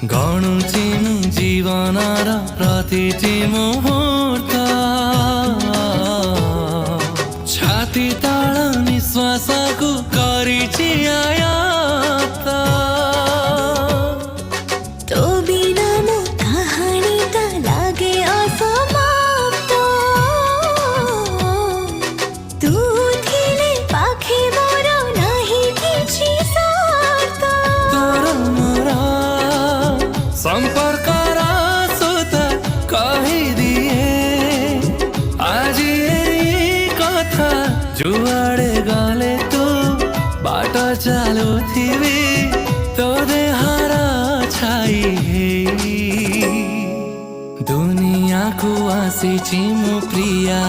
गणुची जीवनर प्रतिटी मुहूर्त छाती तल निश्वासको गरिछि आयात तो बिना मो कहानीटा लागे असमाप्त तू थिले पाखे मोर नाही किछि सार्थ संपर्कर सुत कहिदिए आज यही कथा जुआड़े गले तू बाट चालुथिबी तो देहर छाई दुनिया को आसीछि मो प्रिया।